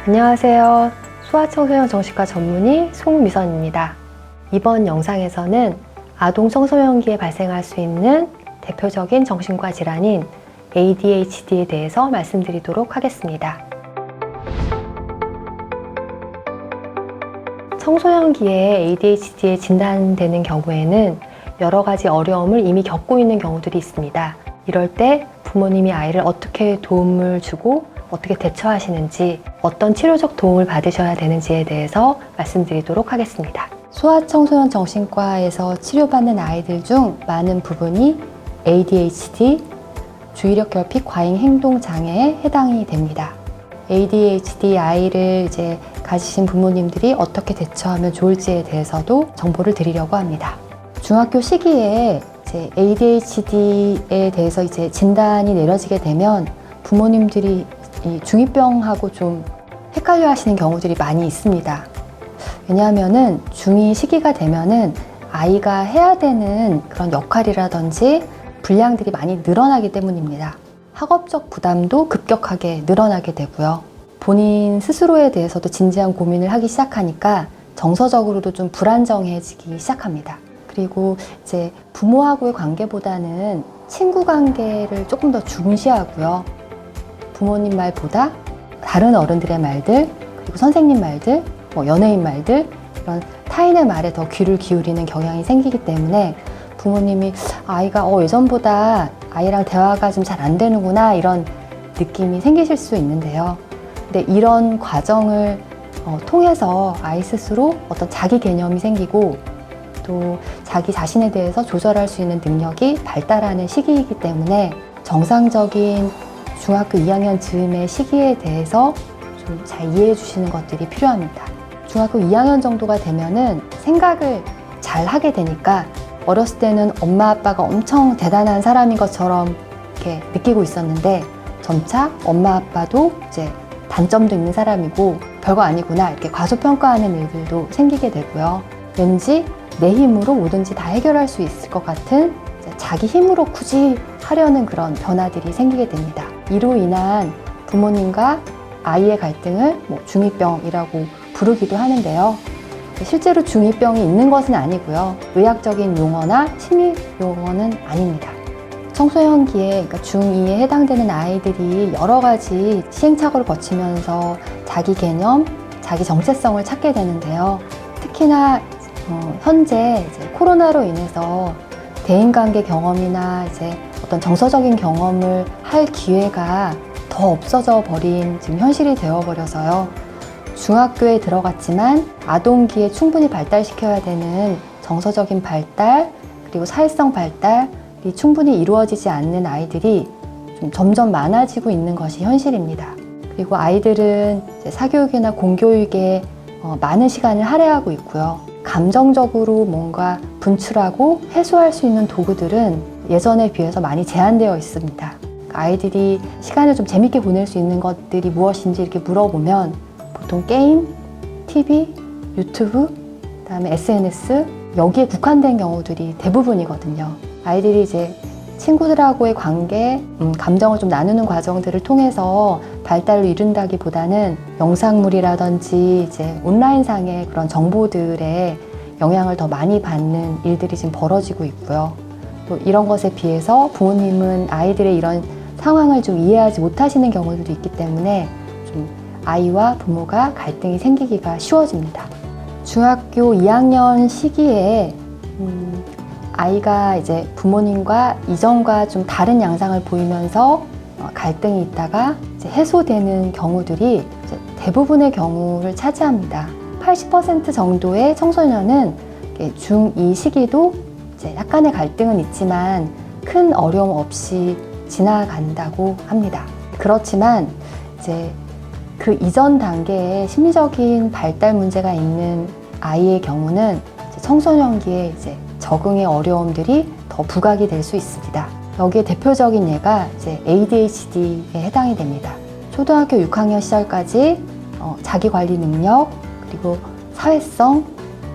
안녕하세요. 소아청소년 정신과 전문의 송미선입니다. 이번 영상에서는 아동 청소년기에 발생할 수 있는 대표적인 정신과 질환인 ADHD에 대해서 말씀드리도록 하겠습니다. 청소년기에 ADHD에 진단되는 경우에는 여러 가지 어려움을 이미 겪고 있는 경우들이 있습니다. 이럴 때 부모님이 아이를 어떻게 도움을 주고 어떻게 대처하시는지, 어떤 치료적 도움을 받으셔야 되는지에 대해서 말씀드리도록 하겠습니다. 소아청소년 정신과에서 치료받는 아이들 중 많은 부분이 ADHD, 주의력 결핍 과잉 행동 장애에 해당이 됩니다. ADHD 아이를 가지신 부모님들이 어떻게 대처하면 좋을지에 대해서도 정보를 드리려고 합니다. 중학교 시기에 ADHD에 대해서 진단이 내려지게 되면 부모님들이 이 중2병하고 좀 헷갈려 하시는 경우들이 많이 있습니다. 왜냐하면은 중2 시기가 되면은 아이가 해야 되는 그런 역할이라든지 분량들이 많이 늘어나기 때문입니다. 학업적 부담도 급격하게 늘어나게 되고요. 본인 스스로에 대해서도 진지한 고민을 하기 시작하니까 정서적으로도 좀 불안정해지기 시작합니다. 그리고 부모하고의 관계보다는 친구 관계를 조금 더 중시하고요. 부모님 말보다 다른 어른들의 말들, 그리고 선생님 말들, 연예인 말들, 이런 타인의 말에 더 귀를 기울이는 경향이 생기기 때문에 부모님이 아이가 예전보다 아이랑 대화가 좀 잘 안 되는구나 이런 느낌이 생기실 수 있는데요. 근데 이런 과정을 통해서 아이 스스로 어떤 자기 개념이 생기고 또 자기 자신에 대해서 조절할 수 있는 능력이 발달하는 시기이기 때문에 정상적인 중학교 2학년 즈음의 시기에 대해서 좀 잘 이해해 주시는 것들이 필요합니다. 중학교 2학년 정도가 되면은 생각을 잘 하게 되니까 어렸을 때는 엄마 아빠가 엄청 대단한 사람인 것처럼 이렇게 느끼고 있었는데 점차 엄마 아빠도 단점도 있는 사람이고 별거 아니구나 이렇게 과소평가하는 일들도 생기게 되고요. 왠지 내 힘으로 뭐든지 다 해결할 수 있을 것 같은 자기 힘으로 굳이 하려는 그런 변화들이 생기게 됩니다. 이로 인한 부모님과 아이의 갈등을 중2병이라고 부르기도 하는데요. 실제로 중2병이 있는 것은 아니고요. 의학적인 용어나 심리 용어는 아닙니다. 청소년기에 중2에 해당되는 아이들이 여러 가지 시행착오를 거치면서 자기 개념, 자기 정체성을 찾게 되는데요. 특히나 현재 코로나로 인해서 대인관계 경험이나 어떤 정서적인 경험을 할 기회가 더 없어져 버린 지금 현실이 되어버려서요. 중학교에 들어갔지만 아동기에 충분히 발달시켜야 되는 정서적인 발달 그리고 사회성 발달이 충분히 이루어지지 않는 아이들이 좀 점점 많아지고 있는 것이 현실입니다. 그리고 아이들은 사교육이나 공교육에 많은 시간을 할애하고 있고요. 감정적으로 뭔가 분출하고 해소할 수 있는 도구들은 예전에 비해서 많이 제한되어 있습니다. 아이들이 시간을 좀 재밌게 보낼 수 있는 것들이 무엇인지 이렇게 물어보면 보통 게임, TV, 유튜브, 그다음에 SNS 여기에 국한된 경우들이 대부분이거든요. 아이들이 친구들하고의 관계, 감정을 좀 나누는 과정들을 통해서 발달을 이룬다기보다는 영상물이라든지 온라인상의 그런 정보들에 영향을 더 많이 받는 일들이 지금 벌어지고 있고요. 또 이런 것에 비해서 부모님은 아이들의 이런 상황을 좀 이해하지 못하시는 경우들도 있기 때문에 좀 아이와 부모가 갈등이 생기기가 쉬워집니다. 중학교 2학년 시기에 아이가 부모님과 이전과 좀 다른 양상을 보이면서 갈등이 있다가 해소되는 경우들이 대부분의 경우를 차지합니다. 80% 정도의 청소년은 중2 시기도 약간의 갈등은 있지만 큰 어려움 없이 지나간다고 합니다. 그렇지만 그 이전 단계에 심리적인 발달 문제가 있는 아이의 경우는 청소년기에 적응의 어려움들이 더 부각이 될 수 있습니다. 여기에 대표적인 예가 ADHD에 해당이 됩니다. 초등학교 6학년 시절까지 자기관리 능력 그리고 사회성,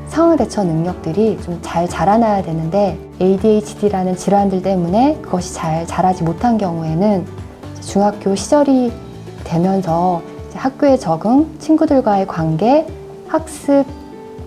상황 대처 능력들이 좀 잘 자라나야 되는데 ADHD라는 질환들 때문에 그것이 잘 자라지 못한 경우에는 중학교 시절이 되면서 이제 학교에 적응, 친구들과의 관계, 학습,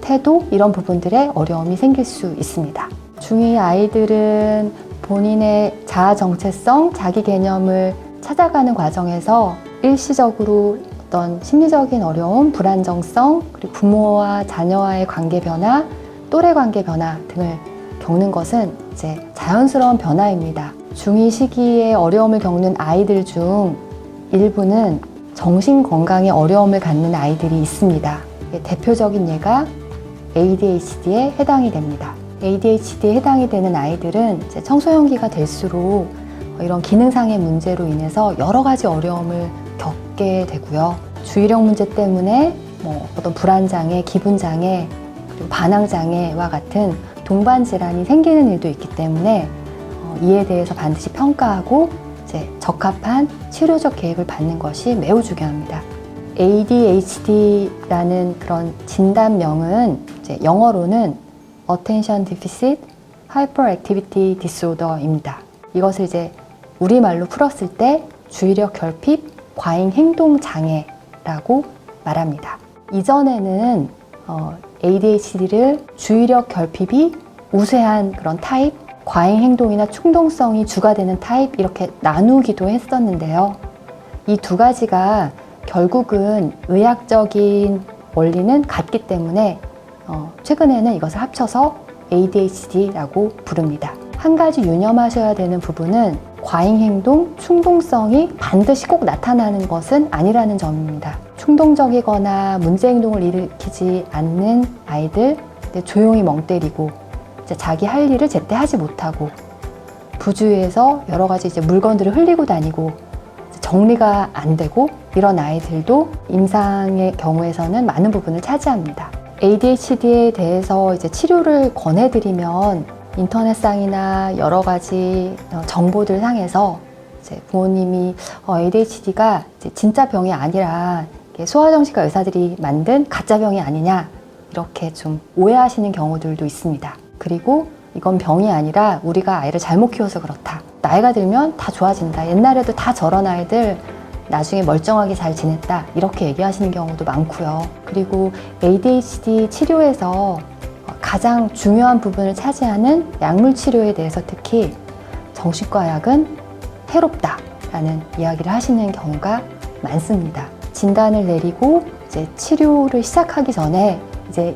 태도 이런 부분들에 어려움이 생길 수 있습니다. 중2 아이들은 본인의 자아 정체성, 자기 개념을 찾아가는 과정에서 일시적으로 어떤 심리적인 어려움, 불안정성, 그리고 부모와 자녀와의 관계 변화, 또래 관계 변화 등을 겪는 것은 이제 자연스러운 변화입니다. 중2 시기에 어려움을 겪는 아이들 중 일부는 정신 건강에 어려움을 갖는 아이들이 있습니다. 대표적인 예가 ADHD에 해당이 됩니다. ADHD에 해당이 되는 아이들은 이제 청소년기가 될수록 이런 기능상의 문제로 인해서 여러 가지 어려움을 겪게 되고요. 주의력 문제 때문에 어떤 불안장애, 기분장애, 그리고 반항장애와 같은 동반 질환이 생기는 일도 있기 때문에 이에 대해서 반드시 평가하고 이제 적합한 치료적 계획을 받는 것이 매우 중요합니다. ADHD라는 그런 진단명은 이제 영어로는 Attention Deficit Hyperactivity Disorder입니다. 이것을 이제 우리말로 풀었을 때 주의력 결핍, 과잉 행동 장애라고 말합니다. 이전에는 ADHD를 주의력 결핍이 우세한 그런 타입, 과잉 행동이나 충동성이 주가 되는 타입 이렇게 나누기도 했었는데요. 이 두 가지가 결국은 의학적인 원리는 같기 때문에 최근에는 이것을 합쳐서 ADHD라고 부릅니다. 한 가지 유념하셔야 되는 부분은 과잉 행동, 충동성이 반드시 꼭 나타나는 것은 아니라는 점입니다. 충동적이거나 문제 행동을 일으키지 않는 아이들, 조용히 멍 때리고 자기 할 일을 제때 하지 못하고 부주의해서 여러 가지 물건들을 흘리고 다니고 정리가 안 되고 이런 아이들도 임상의 경우에서는 많은 부분을 차지합니다. ADHD에 대해서 치료를 권해드리면 인터넷상이나 여러 가지 정보들 상에서 부모님이 ADHD가 진짜 병이 아니라 소아정신과 의사들이 만든 가짜 병이 아니냐 이렇게 좀 오해하시는 경우들도 있습니다. 그리고 이건 병이 아니라 우리가 아이를 잘못 키워서 그렇다. 나이가 들면 다 좋아진다. 옛날에도 다 저런 아이들 나중에 멀쩡하게 잘 지냈다. 이렇게 얘기하시는 경우도 많고요. 그리고 ADHD 치료에서 가장 중요한 부분을 차지하는 약물 치료에 대해서 특히 정신과 약은 해롭다라는 이야기를 하시는 경우가 많습니다. 진단을 내리고 치료를 시작하기 전에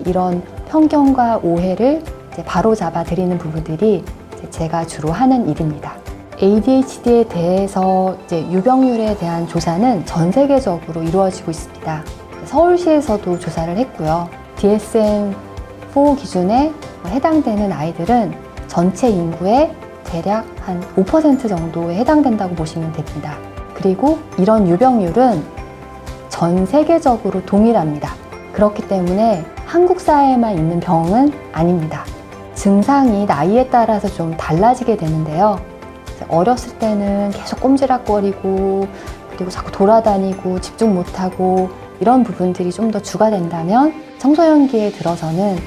이런 편견과 오해를 바로 잡아 드리는 부분들이 제가 주로 하는 일입니다. ADHD에 대해서 유병률에 대한 조사는 전 세계적으로 이루어지고 있습니다. 서울시에서도 조사를 했고요. DSM-4 기준에 해당되는 아이들은 전체 인구의 대략 한 5% 정도에 해당된다고 보시면 됩니다. 그리고 이런 유병률은 전 세계적으로 동일합니다. 그렇기 때문에 한국 사회에만 있는 병은 아닙니다. 증상이 나이에 따라서 좀 달라지게 되는데요. 어렸을 때는 계속 꼼지락거리고 그리고 자꾸 돌아다니고 집중 못하고 이런 부분들이 좀 더 주가 된다면 청소년기에 들어서는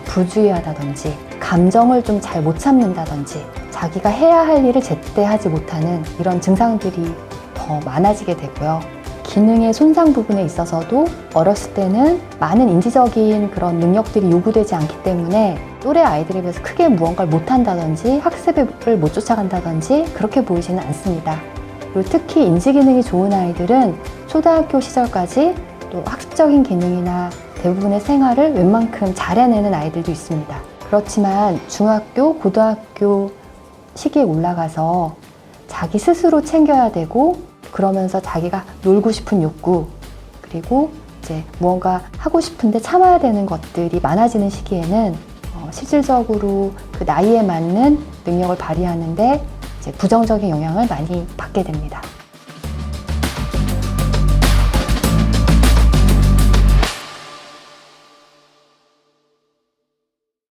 부주의하다든지 감정을 좀 잘 못 참는다든지 자기가 해야 할 일을 제때 하지 못하는 이런 증상들이 더 많아지게 되고요. 기능의 손상 부분에 있어서도 어렸을 때는 많은 인지적인 그런 능력들이 요구되지 않기 때문에 또래 아이들에 비해서 크게 무언가를 못한다든지 학습을 못 쫓아간다든지 그렇게 보이지는 않습니다. 그리고 특히 인지 기능이 좋은 아이들은 초등학교 시절까지 또 학습적인 기능이나 대부분의 생활을 웬만큼 잘 해내는 아이들도 있습니다. 그렇지만 중학교, 고등학교 시기에 올라가서 자기 스스로 챙겨야 되고 그러면서 자기가 놀고 싶은 욕구 그리고 무언가 하고 싶은데 참아야 되는 것들이 많아지는 시기에는 실질적으로 그 나이에 맞는 능력을 발휘하는데 부정적인 영향을 많이 받게 됩니다.